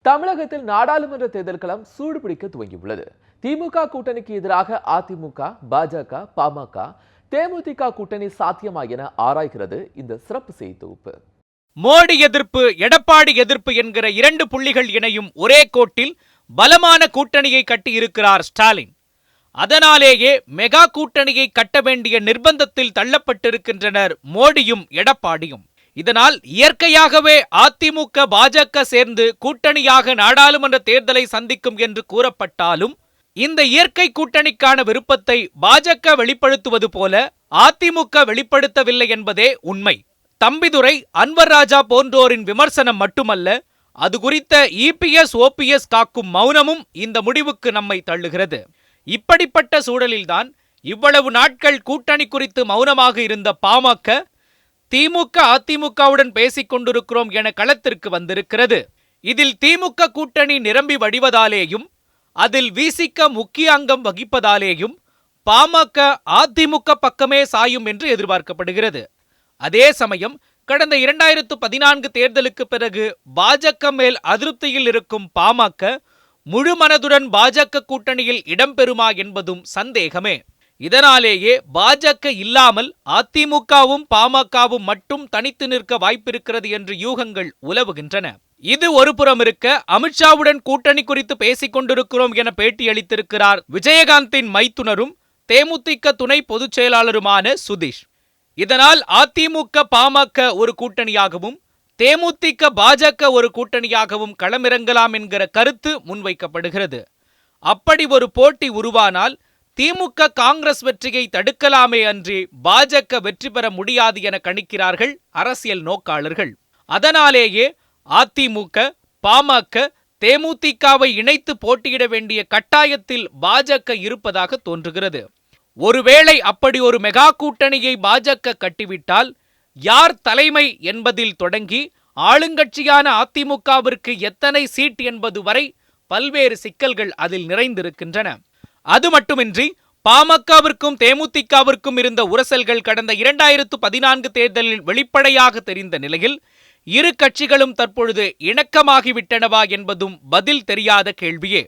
தமிழகத்தில் நாடாளுமன்ற தேர்தல் களம் சூடுபிடிக்க துவங்கியுள்ளது. திமுக கூட்டணிக்கு எதிராக அதிமுக, பாஜக, பாமக, தேமுதிக கூட்டணி சாத்தியமா என ஆராய்கிறது இந்த சிறப்பு செய்தி தொகுப்பு. மோடி எதிர்ப்பு, எடப்பாடி எதிர்ப்பு என்கிற இரண்டு புள்ளிகள் இணையும் ஒரே கோட்டில் பலமான கூட்டணியை கட்டியிருக்கிறார் ஸ்டாலின். அதனாலேயே மெகா கூட்டணியை கட்ட வேண்டிய நிர்பந்தத்தில் தள்ளப்பட்டிருக்கின்றனர் மோடியும் எடப்பாடியும். இதனால் இயற்கையாகவே அதிமுக, பாஜக சேர்ந்து கூட்டணியாக நாடாளுமன்ற தேர்தலை சந்திக்கும் என்று கூறப்பட்டாலும், இந்த இயற்கை கூட்டணிக்கான விருப்பத்தை பாஜக வெளிப்படுத்துவது போல அதிமுக வெளிப்படுத்தவில்லை என்பதே உண்மை. தம்பிதுரை, அன்வர் ராஜா போன்றோரின் விமர்சனம் மட்டுமல்ல, அது குறித்த இபிஎஸ், ஓபிஎஸ் காக்கும் மௌனமும் இந்த முடிவுக்கு நம்மை தள்ளுகிறது. இப்படிப்பட்ட சூழலில்தான் இவ்வளவு நாட்கள் கூட்டணி குறித்து மௌனமாக இருந்த பாமக, திமுக, அதிமுகவுடன் பேசிக் கொண்டிருக்கிறோம் என களத்திற்கு வந்திருக்கிறது. இதில் திமுக கூட்டணி நிரம்பி வடிவதாலேயும், அதில் விசிக முக்கிய அங்கம் வகிப்பதாலேயும் பாமக அதிமுக பக்கமே சாயும் என்று எதிர்பார்க்கப்படுகிறது. அதே சமயம் கடந்த 2014 தேர்தலுக்கு பிறகு பாஜக மேல் அதிருப்தியில் இருக்கும் பாமக முழு மனதுடன் பாஜக கூட்டணியில் இடம்பெறுமா என்பதும் சந்தேகமே. இதனாலேயே பாஜக இல்லாமல் அதிமுகவும் பாமகவும் மட்டும் தனித்து நிற்க வாய்ப்பிருக்கிறது என்று யூகங்கள் உலவுகின்றன. இது ஒரு புறம் இருக்க, அமித்ஷாவுடன் கூட்டணி குறித்து பேசிக் கொண்டிருக்கிறோம் என பேட்டியளித்திருக்கிறார் விஜயகாந்தின் மைத்துனரும் தேமுதிக துணை பொதுச் செயலாளருமான சுதீஷ். இதனால் அதிமுக, பாமக ஒரு கூட்டணியாகவும், தேமுதிக, பாஜக ஒரு கூட்டணியாகவும் களமிறங்கலாம் என்கிற கருத்து முன்வைக்கப்படுகிறது. அப்படி ஒரு போட்டி உருவானால் திமுக, காங்கிரஸ் வெற்றியை தடுக்கலாமே அன்றி பாஜக வெற்றி பெற முடியாது என கணிக்கிறார்கள் அரசியல் நோக்காளர்கள். அதனாலேயே அதிமுக, பாமக, தேமுதிகவை இணைத்து போட்டியிட வேண்டிய கட்டாயத்தில் பாஜக இருப்பதாக தோன்றுகிறது. ஒருவேளை அப்படி ஒரு மெகா கூட்டணியை பாஜக கட்டிவிட்டால், யார் தலைமை என்பதில் தொடங்கி ஆளுங்கட்சியான அதிமுகவிற்கு எத்தனை சீட் என்பது வரை பல்வேறு சிக்கல்கள் அதில் நிறைந்திருக்கின்றன. அது மட்டுமின்றி பாமகவிற்கும் தேமுதிகவிற்கும் இருந்த உரசல்கள் கடந்த 2014 தேர்தலில் வெளிப்படையாக தெரிந்த நிலையில் இரு கட்சிகளும் தற்பொழுது இணக்கமாகிவிட்டனவா என்பதும் பதில் தெரியாத கேள்வியே.